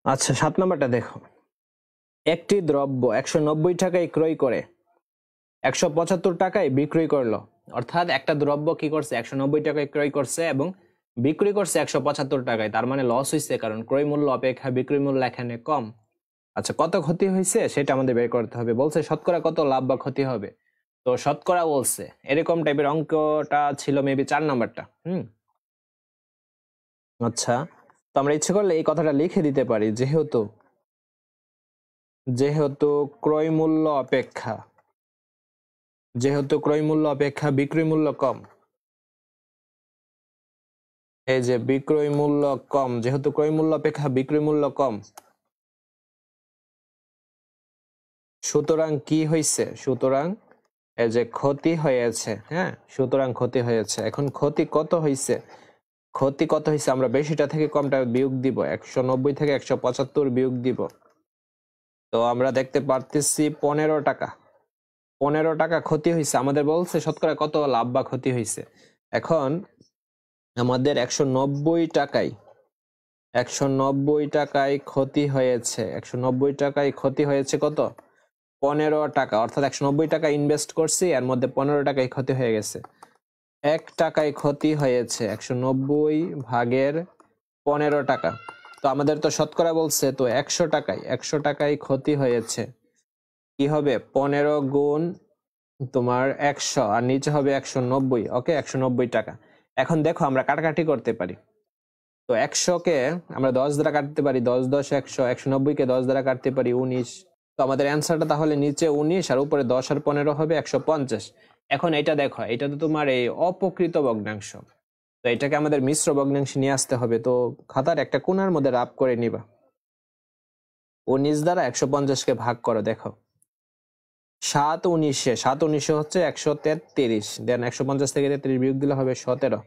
আচ্ছা ৭ নাম্বারটা দেখো, একটি দ্রব্য ১৯০ টাকায় ক্রয় করে ১৭৫ টাকায় বিক্রয় করলো। অর্থাৎ একটা দ্রব্য কি করছে ১৯০ টাকায় ক্রয় করছে এবং বিক্রি করছে ১৭৫ টাকায়, তার মানে লস হয়েছে, কারণ ক্রয় মূল্য অপেক্ষা বিক্রয় মূল্য এখানে কম। আচ্ছা কত ক্ষতি হয়েছে সেটা আমাদের বের করতে হবে। বলছে শতকরা কত লাভ বা ক্ষতি হবে, তো শতকরা বলছে এরকম টাইপের অঙ্কটা ছিল মেবি ৪ নাম্বারটা। আচ্ছা তো আমরা ইচ্ছে করলে এই কথাটা লিখে দিতে পারি, যেহেতু ক্রয় মূল্য অপেক্ষা বিক্রয় মূল্য কম, এই যে বিক্রয় মূল্য কম, যেহেতু ক্রয় মূল্য অপেক্ষা বিক্রয় মূল্য কম, সুতরাং কি হয়েছে, সুতরাং এই যে ক্ষতি হয়েছে। হ্যাঁ, সুতরাং ক্ষতি হয়েছে। এখন ক্ষতি কত হয়েছে, আমরা বেশিটা থেকে কমটা বিয়োগ দিব, ১৯০ থেকে ১৭৫ বিয়োগ দিব। তো আমরা দেখতে পারতেছি ১৫ টাকা, ১৫ টাকা ক্ষতি হয়েছে। আমাদের বলছে শতকরা কত লাভ বা ক্ষতি হয়েছে। এখন আমাদের ১৯০ টাকায় ক্ষতি হয়েছে, ১৯০ টাকায় ক্ষতি হয়েছে কত, ১৫ টাকা। অর্থাৎ ১৯০ টাকা ইনভেস্ট করছি, এর মধ্যে ১৫ টাকায় ক্ষতি হয়ে গেছে। ১ টাকায় ক্ষতি হয়েছে, ১৯০ ভাগের ১৫ টাকা। তো আমাদের তো শতকরা বলছে, তো ১০০ টাকায় ক্ষতি হয়েছে। কি হবে, ১৫ গুণ তোমার ১০০ আর নিচে হবে ১৯০। ওকে, ১৯০ টাকা। এখন দেখো আমরা কাটাকাটি করতে পারি। তো ১০০ কে আমরা ১০ দ্বারা কাটতে পারি, ১০ ১০ ১০০, ১৯০ কে 10 দ্বারা কাটতে পারি ১৯। তো আমাদের অ্যান্সারটা তাহলে নিচে ১৯ আর উপরে ১০ আর ১৫ হবে ১৫০। এখন এটা দেখো, এটা তো তোমার এই অপ্রকৃত ভগ্নাংশ, তো এটাকে আমাদের মিশ্র ভগ্নাংশে নিয়ে আসতে হবে। তো খাতার একটা কোণার মধ্যে রাফ করে নিবা, ১৯ দ্বারা ১৫০ কে ভাগ করো। দেখো ৭ ১৯ হচ্ছে ১৩৩, দেন ১৫০ থেকে ৩৩ বিয়োগ দিলে হবে ১৭।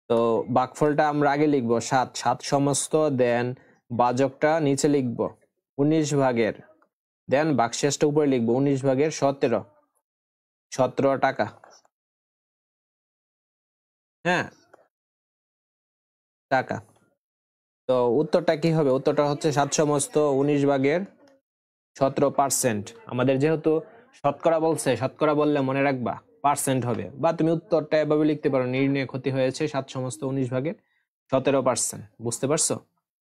তো ভাগফলটা আমরা আগে লিখবো ৭ সমস্ত, দেন বাজকটা নিচে লিখবো ১৯ ভাগের, দেন ভাগশেষটা উপরে লিখবো ১৯ ভাগের ১৭ টাকা। হ্যাঁ, টাকা। তো উত্তরটা কি হবে, উত্তরটা হচ্ছে ৭ সমস্ত ১৯ ভাগের ১৭%। আমাদের যেহেতু শতকরা বলছে, শতকরা বললে মনে রাখবা পার্সেন্ট হবে, বা তুমি উত্তরটা এভাবে লিখতে পারো, নির্ণয় ক্ষতি হয়েছে ৭ সমস্ত ১৯ ভাগের ১৭%। বুঝতে পারছো?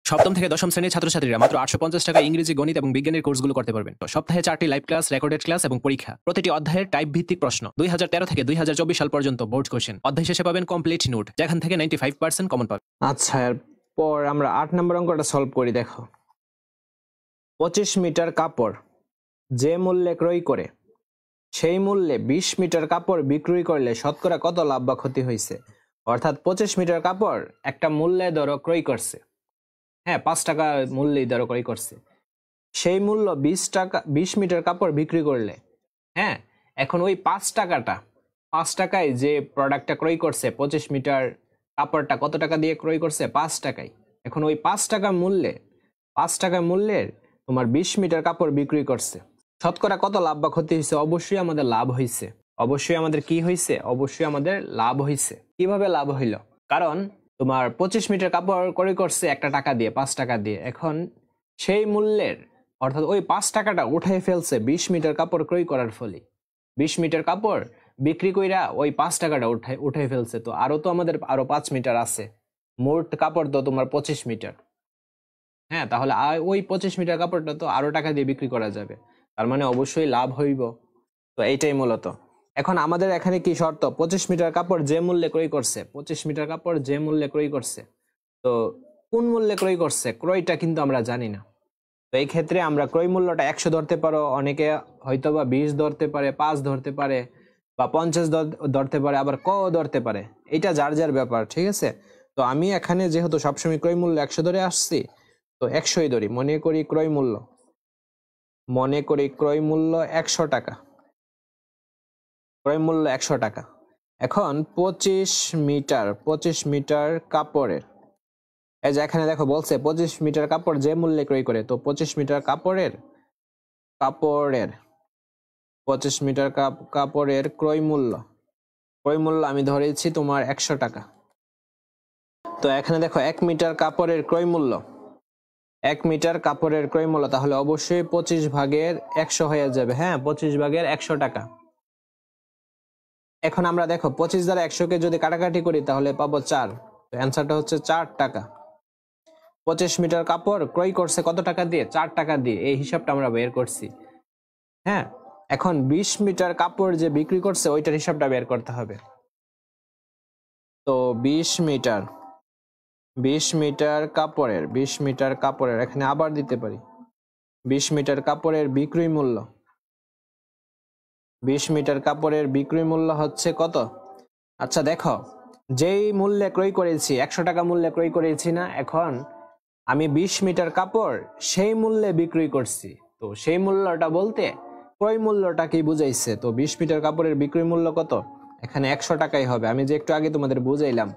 সপ্তম থেকে দশম শ্রেণীর ছাত্রছাত্রীরা মাত্র ৮৫০ টাকা ইংরেজি, গণিত এবং বিজ্ঞানের কোর্সগুলো করতে পারবেন। তো সপ্তাহে 4টি লাইভ ক্লাস, রেকর্ডেড ক্লাস এবং পরীক্ষা। প্রতিটি অধ্যায়ের টাইপ ভিত্তিক প্রশ্ন। ২০১৩ থেকে ২০২৪ সাল পর্যন্ত বোর্ড কোশ্চেন। অধ্যায় শেষে পাবেন কমপ্লিট নোট, যেখান থেকে 95% কমন পাবেন। আচ্ছা, এরপর আমরা ৮ নম্বর অঙ্কটা সলভ করি। দেখো ২৫ মিটার কাপড় যে মূল্যে ক্রয় করে সেই মূল্যে ২০ মিটার কাপড় বিক্রয় করলে শতকরা কত লাভ বা ক্ষতি হয়েছে। অর্থাৎ ২৫ মিটার কাপড় একটা মূল্যে ধরো ক্রয় করছে, হ্যাঁ ৫ টাকা মূল্যেই ধরো ক্রয় করছে, সেই মূল্য ২০ মিটার কাপড় বিক্রি করলে, হ্যাঁ এখন ওই ৫ টাকায় যে প্রোডাক্টটা ক্রয় করছে, ২৫ মিটার কাপড়টা কত টাকা দিয়ে ক্রয় করছে, ৫ টাকায়। এখন ওই ৫ টাকা মূল্যের তোমার ২০ মিটার কাপড় বিক্রি করছে, শতকরা কত লাভ বা ক্ষতি হয়েছে। অবশ্যই আমাদের লাভ হয়েছে, অবশ্যই আমাদের কি হয়েছে, অবশ্যই আমাদের লাভ হয়েছে। কিভাবে লাভ হইল, কারণ তোমার ২৫ মিটার কাপড় ক্রয় করছে একটা টাকা দিয়ে, ৫ টাকা দিয়ে। এখন সেই মূল্যের, অর্থাৎ ওই ৫ টাকাটা উঠাই ফেলছে ২০ মিটার কাপড় ক্রয় করার ফলে। ২০ মিটার কাপড় বিক্রি কইরা ওই ৫ টাকাটা উঠাই ফেলছে। তো আমাদের আরো ৫ মিটার আছে, মোট কাপড় তো তোমার ২৫ মিটার। হ্যাঁ, তাহলে ওই ২৫ মিটার কাপড়টা তো আরো টাকা দিয়ে বিক্রি করা যাবে, তার মানে অবশ্যই লাভ হইব। তো এইটাই মূলত। এখন আমাদের এখানে কি শর্ত, ২৫ মিটার কাপড় যে মূল্যে ক্রয় করছে, ২৫ মিটার কাপড় যে মূল্যে ক্রয় করছে, তো কোন মূল্যে ক্রয় করছে, ক্রয়টা কিন্তু আমরা জানি না। তো এই ক্ষেত্রে আমরা ক্রয় মূল্যটা ১০০ ধরতে পারো, অনেকে হয়তোবা ২০ ধরতে পারে, ৫ ধরতে পারে, বা ৫০ ধরতে পারে, আবার ক ধরতে পারে। এটা যার যার ব্যাপার, ঠিক আছে। তো আমি এখানে যেহেতু সবসময় ক্রয় মূল্য ১০০ ধরে আসছি, তো ১০০ই ধরি। মনে করি ক্রয় মূল্য ১০০ টাকা, ক্রয় মূল্য ১০০ টাকা। এখন ২৫ মিটার কাপড়ের, এই যে এখানে দেখো বলছে ২৫ মিটার কাপড় যে মূল্যে ক্রয় করে, তো ২৫ মিটার কাপড়ের ২৫ মিটার কাপড়ের ক্রয় মূল্য আমি ধরেছি তোমার ১০০ টাকা। তো এখানে দেখো ১ মিটার কাপড়ের ক্রয় মূল্য 1 মিটার কাপড়ের ক্রয় মূল্য, তাহলে অবশ্যই 25 ভাগের 100 হয়ে যাবে। হ্যাঁ, 25 ভাগের 100 টাকা। এখন আমরা দেখো 25 দ্বারা 100 কে যদি কাটাকাটি করি তাহলে পাবো 4। তো অ্যান্সারটা হচ্ছে 4 টাকা। 25 মিটার কাপড় ক্রয় করছে কত টাকা দিয়ে? 4 টাকা দিয়ে। এই হিসাবটা আমরা বের করছি। হ্যাঁ, এখন 20 মিটার কাপড় যে বিক্রি করছে ওইটার হিসাবটা বের করতে হবে। তো 20 মিটার কাপড়ের এখানে আবার দিতে পারি 20 মিটার কাপড়ের বিক্রয় মূল্য। 20 মিটার কাপড়ের বিক্রয় মূল্য হচ্ছে কত? আচ্ছা দেখো, যেই মূল্যে ক্রয় করেছি 100 টাকা মূল্যে ক্রয় করেছি না, এখন আমি 20 মিটার কাপড় সেই মূল্যে বিক্রি করছি। তো সেই মূল্যটা বলতে ক্রয় মূল্যটা কি বুঝাইছে। তো 20 মিটার কাপড়ের বিক্রয় মূল্য কত? এখানে 100 টাকাই হবে। আমি যে একটু আগে তোমাদের বুঝাইলাম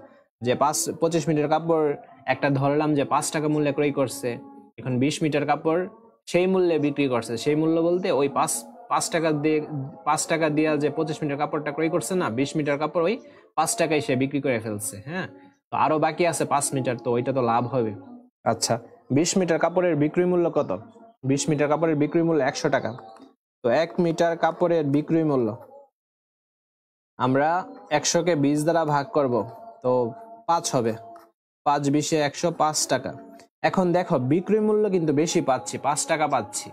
যে 25 মিটার কাপড় একটা ধরলাম যে 5 টাকা মূল্যে ক্রয় করছে, এখন 20 মিটার কাপড় সেই মূল্যে বিক্রি করছে। সেই মূল্য বলতে ওই 5 টাকা দিয়ে 5 টাকা দিয়ে যে 25 মিটার কাপড়টা ক্রয় করছে না, 20 মিটার কাপড় ওই 5 টাকায় সে বিক্রি করে ফেলছে। হ্যাঁ, তো আরো বাকি আছে 5 মিটার, তো ওইটা তো লাভ হবে। আচ্ছা, 20 মিটার কাপড়ের বিক্রয় মূল্য কত? 20 মিটার কাপড়ের বিক্রয় মূল্য 100 টাকা। তো 1 মিটার কাপড়ের বিক্রয় মূল্য আমরা 100 কে 20 দ্বারা ভাগ করব, তো 5 হবে। 5 20 100, 5 টাকা। এখন দেখো বিক্রয় মূল্য কিন্তু বেশি পাচ্ছি, 5 টাকা পাচ্ছি,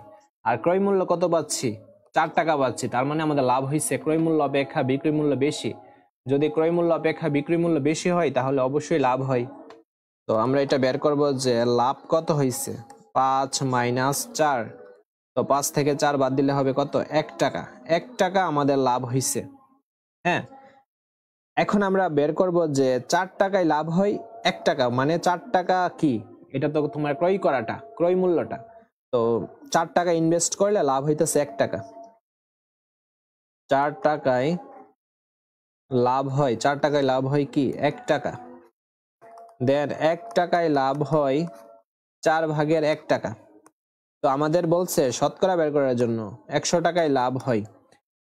আর ক্রয় মূল্য কত পাচ্ছি? 4 টাকা পাচ্ছি। তার মানে আমাদের লাভ হয়েছে ক্রয় মূল্য অপেক্ষা বিক্রয় মূল্য বেশি। যদি ক্রয় মূল্য অপেক্ষা বিক্রয় মূল্য বেশি হয় তাহলে অবশ্যই লাভ হয়। তো আমরা এটা বের করব যে লাভ কত হয়েছে, 5 - 4। তো 5 থেকে 4 বাদ দিলে হবে কত? 1 টাকা। 1 টাকা আমাদের লাভ হয়েছে। হ্যাঁ, এখন আমরা বের করব যে 4 টাকায় লাভ হয় 1 টাকা, মানে 4 টাকা কি, এটা তো তোমার ক্রয় করাটা, ক্রয় মূল্যটা। তো 4 টাকা ইনভেস্ট করলে লাভ হইতেছে 1 টাকা। 4 টাকায় লাভ হয়, 4 টাকায় লাভ হয় কি? 1 টাকা। দেন 1 টাকায় লাভ হয় 4 ভাগের 1 টাকা। তো আমাদের বলছে শতকরা বের করার জন্য 100 টাকায় লাভ হয়।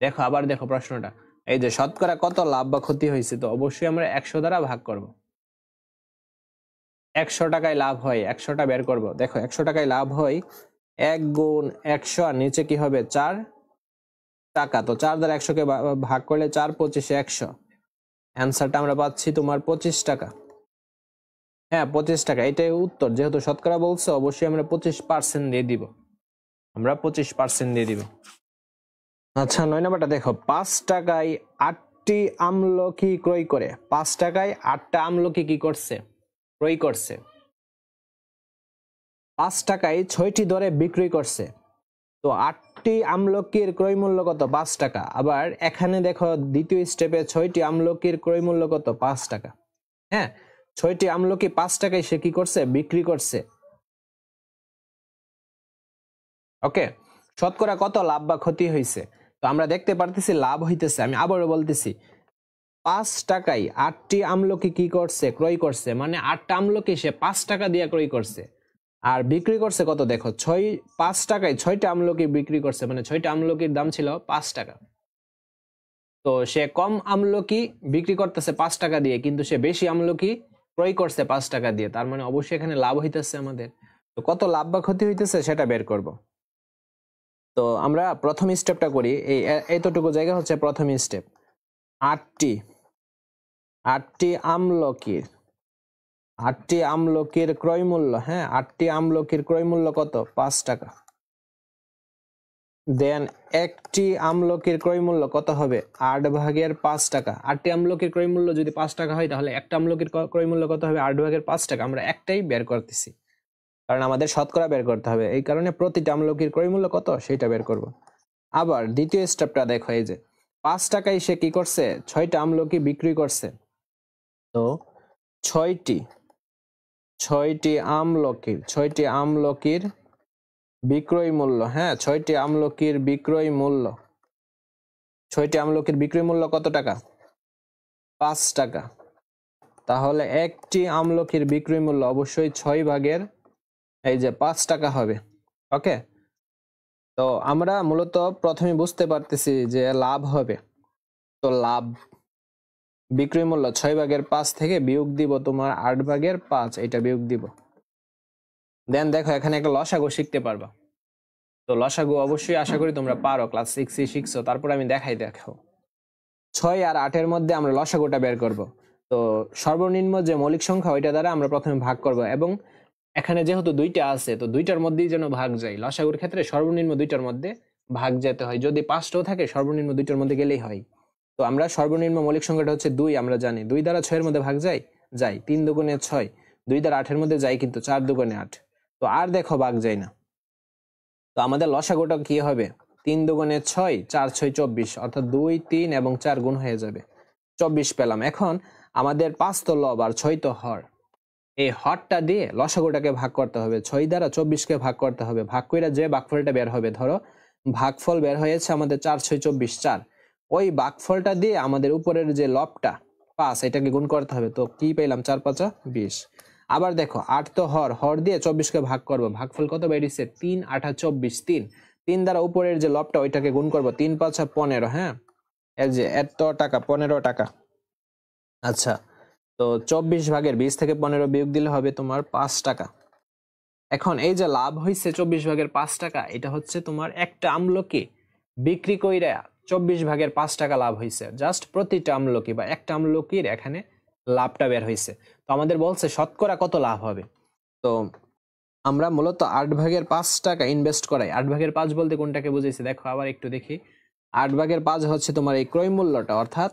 দেখো আবার দেখো প্রশ্নটা, এই যে শতকরা কত লাভ বা ক্ষতি হয়েছে, তো অবশ্যই আমরা 100 দ্বারা ভাগ করব। 100 টাকায় লাভ হয়, 100টা বের করব। দেখো 100 টাকায় লাভ হয় 1 গুণ 100, আর নিচে কি হবে? 4 টাকা। তো 4 দ্বারা 100 কে ভাগ করলে 4 25 100। অ্যান্সারটা আমরা পাচ্ছি তোমার 25 টাকা। হ্যাঁ, 25 টাকা, এটাই উত্তর। যেহেতু শতকরা বলছে অবশ্যই আমরা 25% দিয়ে দিব। আমরা 25% দিয়ে দিব। আচ্ছা, 9 নাম্বারটা দেখো, 5 টাকায় 8টি আমলকি ক্রয় করে। 5 টাকায় 8টা আমলকি কি করছে? ক্রয় করছে। 5 টাকায় 6টি দরে বিক্রি করছে। তো 8টি আমলকির ক্রয় মূল্য কত? 5 টাকা। আবার এখানে দেখো দ্বিতীয় স্টেপে 6টি আমলকির ক্রয় মূল্য কত? 5 টাকা। হ্যাঁ, 6টি আমলকি 5 টাকায় সে কি করছে? বিক্রি করছে। ওকে, শতকরা কত লাভ বা ক্ষতি হয়েছে? তো আমরা দেখতে পারতেছি লাভ হইতেছে। আমি আবারও বলতেছি, 5 টাকায় 8টি আমলকি কি করছে? ক্রয় করছে। মানে 8টা আমলকি সে 5 টাকা দিয়ে ক্রয় করছে, আর বিক্রি করছে কত? দেখো 5 টাকায় 6টা আমলকি বিক্রি করছে, মানে 6টা আমলকির দাম ছিল 5 টাকা। তো সে কম আমলকি বিক্রি করতেছে 5 টাকা দিয়ে, কিন্তু সে বেশি আমলকি ক্রয় করছে 5 টাকা দিয়ে। তার মানে অবশ্যই এখানে লাভ হইতেছে আমাদের। তো কত লাভ বা ক্ষতি হইতেছে সেটা বের করব। তো আমরা প্রথম স্টেপটা করি। এতটুকু জায়গা হচ্ছে প্রথম স্টেপ। 8টি আমলকির ক্রয় মূল্য, হ্যাঁ 8টি আমলকির ক্রয় মূল্য কত? 5 টাকা। দেন একটি আমলকির ক্রয় মূল্য কত হবে? 8 ভাগের 5 টাকা। 8টি আমলকির ক্রয় মূল্য যদি 5 টাকা হয় তাহলে একটা আমলকির ক্রয় মূল্য কত হবে? 8 ভাগের 5 টাকা। আমরা একটাই বের করতেছি, কারণ আমাদের শতকরা বের করতে হবে। এই কারণে প্রতিটা আমলকির ক্রয় মূল্য কত সেটা বের করব। আবার দ্বিতীয় স্টেপটা দেখো, এই যে 5 টাকায় সে কি করছে? 6টা আমলকি বিক্রি করছে। তো 6টি আমলকির বিক্রয় মূল্য, হ্যাঁ 6টি আমলকির বিক্রয় মূল্য, 6টি আমলকির বিক্রয় মূল্য কত টাকা? 5 টাকা। তাহলে একটি আমলকির বিক্রয় মূল্য অবশ্যই 6 ভাগের এই যে 5 টাকা হবে। ওকে, তো আমরা মূলত প্রথমে বুঝতে পারতেছি যে লাভ হবে। তো লাভ বিক্রয় মূল্য 6 ভাগের 5 থেকে বিয়োগ দিব তোমার 8 ভাগের 5, এটা বিয়োগ দিব। দেন দেখো এখানে একটা লসাগু শিখতে পারবা। তো লসাগু অবশ্যই আশা করি তোমরা পারো, ক্লাস 6 শিখছো। তারপর আমি দেখাই, দেখো 6 আর 8 এর মধ্যে আমরা লসাগুটা বের করব। তো সর্বনিম্ন যে মৌলিক সংখ্যা ওইটা দ্বারা আমরা প্রথমে ভাগ করব, এবং এখানে যেহেতু দুইটা আছে তো দুইটার মধ্যেই যেন ভাগ যায়। লসাগুর ক্ষেত্রে সর্বনিম্ন দুইটার মধ্যে ভাগ যেতে হয়, যদি 5টাও থাকে সর্বনিম্ন দুইটার মধ্যে গেলেই হয়। তো আমরা সর্বনিম্ন মৌলিক সংখ্যাটা হচ্ছে 2, আমরা জানি 2 দ্বারা 6 এর মধ্যে ভাগ যায়, 3 দুগুণে 6, 2 দ্বারা 8 এর মধ্যে যায় কিন্তু 4 দুগুণে 8। তো আর দেখো ভাগ যায় না। তো আমাদের লসাগুটা কি হবে, 3 দুগুণে 6, 4 6 24, অর্থাৎ 2 3 এবং 4 গুণ হয়ে যাবে, 24 পেলাম। এখন আমাদের 5 তো লব আর 6 তো হর, এই হরটা দিয়ে লসাগুটাকে ভাগ করতে হবে, 6 দ্বারা 24কে ভাগ করতে হবে। ভাগ কইরা যে ভাগফলটা বের হবে, ধরো ভাগফল বের হয়েছে আমাদের 4 6 24 4, ওই ভাগফলটা দিয়ে আমাদের উপরের যে লবটা 5 এটাকে গুণ করতে হবে। তো কি পেলাম, 4 5 20। আবার দেখো 8 তো হর, হর দিয়ে 24কে ভাগ করব, ভাগফল কত বেরিয়েছে 3 8 24, 3 3 দ্বারা উপরের যে লবটা ওইটাকে গুণ করব, 3 5 15। হ্যাঁ, এই যে এত টাকা, 15 টাকা। আচ্ছা, তো 24 ভাগের 20 থেকে 15 বিয়োগ দিলে হবে তোমার 5 টাকা। এখন এই যে লাভ হয়েছে 24 ভাগের 5 টাকা, এটা হচ্ছে তোমার একটা আমলকি বিক্রি কইরা 24 ভাগের 5 টাকা লাভ হয়েছে, জাস্ট প্রতিটা আমলকি বা একটা আমলকির এখানে লাভটা বের হয়েছে। তো আমাদের বলছে শতকরা কত লাভ হবে। তো আমরা মূলত 8 ভাগের 5 টাকা ইনভেস্ট করাই। 8 ভাগের 5 বলতে কোনটাকে বুঝাইছে দেখো, আবার একটু দেখি। 8 ভাগের 5 হচ্ছে তোমার এই ক্রয় মূল্যটা, অর্থাৎ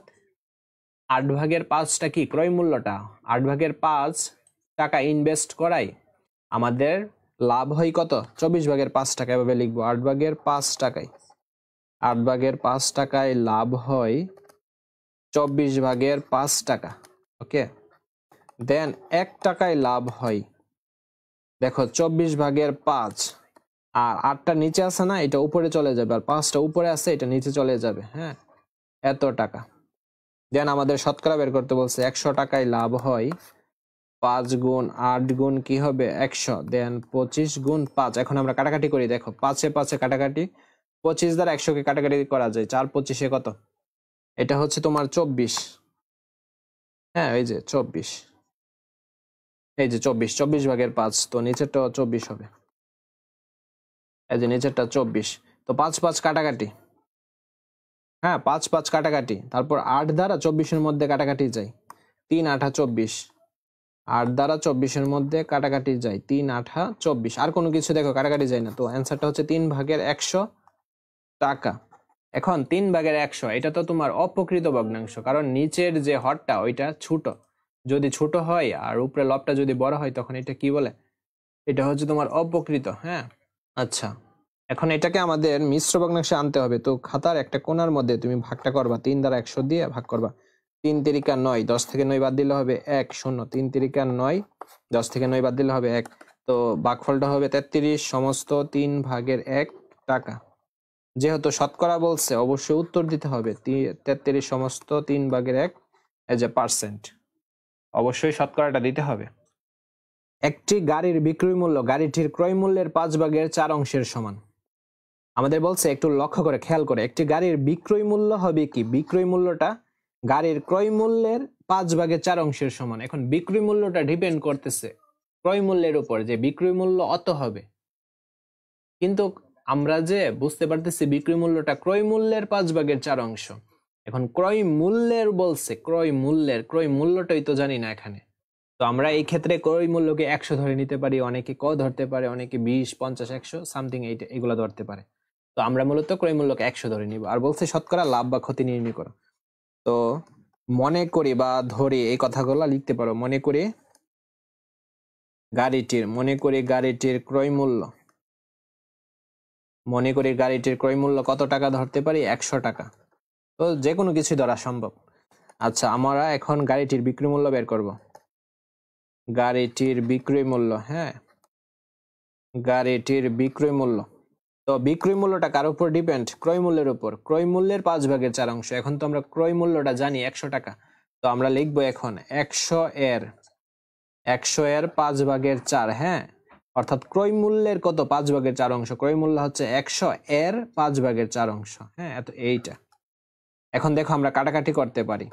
8 ভাগের 5টা কি ক্রয় মূল্যটা। 8 ভাগের 5 টাকা ইনভেস্ট করাই আমাদের লাভ হয় কত, 24 ভাগের 5 টাকা। এভাবে লিখবো, 8 ভাগের 5 টাকায়, 8 ভাগের 5 টাকায় লাভ হয় 24 ভাগের 5 টাকা। ওকে, দেন 1 টাকায় লাভ হয় দেখো 24 ভাগের 5, আর 8টা নিচে আছে না, এটা উপরে চলে যাবে, আর 5টা উপরে আছে, এটা নিচে চলে যাবে। হ্যাঁ, এত টাকা। দেন আমাদের শতকরা বের করতে বলছে, 100 টাকায় লাভ হয় 5 গুণ 8 গুণ কি হবে 100, দেন 25 গুণ 5। এখন আমরা কাটাকাটি করি, দেখো 5 এ 5 এ কাটাকাটি, 25 দ্বারা 100কে কাটাকাটি করা যায়, 4 25 এ কত, এটা হচ্ছে তোমার 24। হ্যাঁ, এই যে 24, এই যে 24, 24 ভাগের 5, তো নিচেরটা 24 হবে, এই যে নিচেরটা 24। তো 5 5 কাটাকাটি, হ্যাঁ 5 5 কাটাকাটি, তারপর 8 দ্বারা 24 এর মধ্যে কাটাকাটি যায়, 3 8 24, 8 দ্বারা 24 এর মধ্যে কাটাকাটি যায়, 3 8 24, আর কোনো কিছু দেখো কাটাকাটি যায় না। তো অ্যান্সারটা হচ্ছে 3 ভাগের 100 টাকা। এখন 3 ভাগের 100 এটা তো তোমার অপ্রকৃত ভগ্নাংশ, কারণ নিচের যে হরটা ওইটা ছোট, যদি ছোট হয় আর উপরে লবটা যদি বড় হয় তখন এটা কি বলে, এটা হচ্ছে তোমার অপ্রকৃত। হ্যাঁ, আচ্ছা, এখন এটাকে আমাদের মিশ্র ভগ্নাংশে আনতে হবে। তো খাতার একটা কোণার মধ্যে তুমি ভাগটা করবা, 3 দ্বারা 100 দিয়ে ভাগ করবা, 3 তিরিকা 9, 10 থেকে 9 বাদ দিলে হবে 1 0, 3 তিরিকা 9, 10 থেকে 9 বাদ দিলে হবে 1। তো ভাগফলটা হবে 33 সমস্ত 3 ভাগের 1 টাকা। যেহেতু শতকরা বলছে অবশ্যই উত্তর দিতে হবে 33 সমস্ত 3 ভাগের 1 এজ এ পার্সেন্ট, অবশ্যই শতকরাটা দিতে হবে। একটি গাড়ির বিক্রয় মূল্য গাড়িটির ক্রয় মূল্যের 5 ভাগের 4 অংশের সমান। আমাদের বলছে একটু লক্ষ্য করে খেয়াল করে, একটি গাড়ির বিক্রয় মূল্য হবে কি, বিক্রয় মূল্যটা গাড়ির ক্রয় মূল্যের 5 ভাগের 4 অংশের সমান। এখন বিক্রয় মূল্যটা ডিপেন্ড করতেছে ক্রয় মূল্যের উপর, যে বিক্রয় মূল্য অত হবে, কিন্তু আমরা যে বুঝতে পারতেছি বিক্রয় মূল্যটা ক্রয় মূল্যের 5 ভাগের 4 অংশ। এখন ক্রয় মূল্যের বলছে, ক্রয় মূল্যটাই তো জানি না এখানে। তো আমরা এই ক্ষেত্রে ক্রয় মূল্যকে 100 ধরে নিতে পারি, অনেকে ক ধরতে পারে, অনেকে 20 50 100 সামথিং এগুলা ধরতে পারে। তো আমরা মূলত ক্রয় মূল্যকে 100 ধরে নিব। আর বলছে শতকরা লাভ বা ক্ষতি নির্ণয় করো। তো মনে করি বা ধরি এই কথাগুলো লিখতে পারো, মনে করি গাড়িটির ক্রয় মূল্য, মনে করি গাড়িটির ক্রয় মূল্য কত টাকা ধরতে পারি, 100 টাকা। তো যে কোনো কিছু ধরা সম্ভব। আচ্ছা, আমরা এখন গাড়িটির বিক্রয় মূল্য বের করব। গাড়িটির বিক্রয় মূল্য, হ্যাঁ গাড়িটির বিক্রয় মূল্য। তো বিক্রয় মূল্যটা কার উপর ডিপেন্ড, ক্রয় মূল্যের উপর। ক্রয় মূল্যের 5 ভাগের 4 অংশ। এখন তো আমরা ক্রয় মূল্যটা জানি 100 টাকা। তো আমরা লিখবো এখন 100 এর 5 ভাগের 4। হ্যাঁ, অর্থাৎ ক্রয় মূল্যের কত 5 ভাগের 4 অংশ, ক্রয় মূল্য হচ্ছে 100 এর 5 ভাগের 4 অংশ। হ্যাঁ, এত এইটা। এখন দেখো আমরা কাটাকাটি করতে পারি,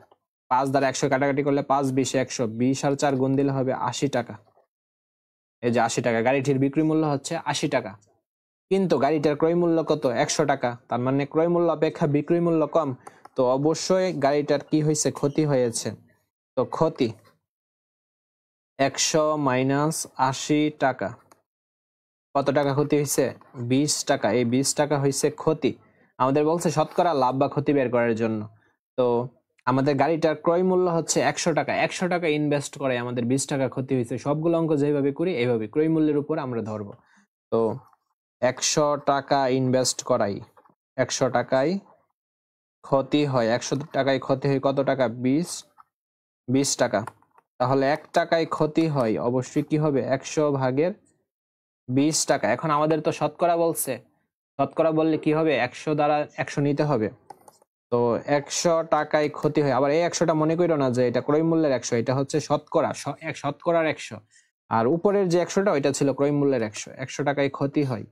5 দ্বারা 100 কাটাকাটি করলে 5 20 100, 20 আর 4 গুণ দিলে হবে 80 টাকা। এই যে 80 টাকা, গাড়িটির বিক্রি মূল্য হচ্ছে 80 টাকা, কিন্তু গাড়িটার ক্রয় মূল্য কত? 100 টাকা। তার মানে ক্রয় মূল্য অপেক্ষা বিক্রয় মূল্য কম, তো অবশ্যই গাড়িটার কি হয়েছে? ক্ষতি হয়েছে। তো ক্ষতি 100 মাইনাস 80 টাকা, কত টাকা ক্ষতি হয়েছে? 20 টাকা। এই 20 টাকা হয়েছে ক্ষতি। আমাদের বলছে শতকরা লাভ বা ক্ষতি বের করার জন্য। তো আমাদের গাড়িটার ক্রয় মূল্য হচ্ছে 100 টাকা, 100 টাকা ইনভেস্ট করে আমাদের 20 টাকা ক্ষতি হয়েছে। সবগুলো অঙ্ক যেভাবে করি এইভাবে ক্রয় মূল্যের উপর আমরা ধরবো। তো 100 টাকা ইনভেস্ট করাই, 100 টাকায় ক্ষতি হয়, 100 টাকায় ক্ষতি হয় কত টাকা? 20 টাকা। তাহলে 1 টাকায় ক্ষতি হয়, অবশ্যই কি হবে? 100 ভাগের 20 টাকা। এখন আমাদের তো শতকরা বলছে, শতকরা বললে কি হবে? 100 দ্বারা 100 নিতে হবে। তো 100 টাকায় ক্ষতি হয়, আবার এই 100টা মনে করো না যে এটা ক্রয় মূল্যের 100, এটা হচ্ছে শতকরা, শতকরার 100। আর উপরের যে 100টা ওইটা ছিল ক্রয় মূল্যের 100। 100 টাকায় ক্ষতি হয়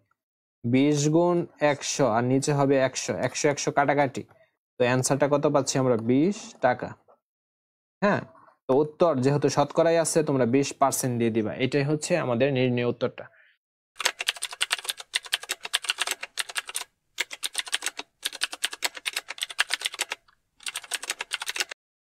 20 গুণ 100, আর নিচে হবে 100, 100 100 কাটাকাটি। তো অ্যান্সারটা কত পাচ্ছি আমরা? 20 টাকা। হ্যাঁ, তো উত্তর যেহেতু শতকরাই আছে, তোমরা 20% দিয়ে দিবা। এটাই হচ্ছে আমাদের নির্ণয় উত্তরটা।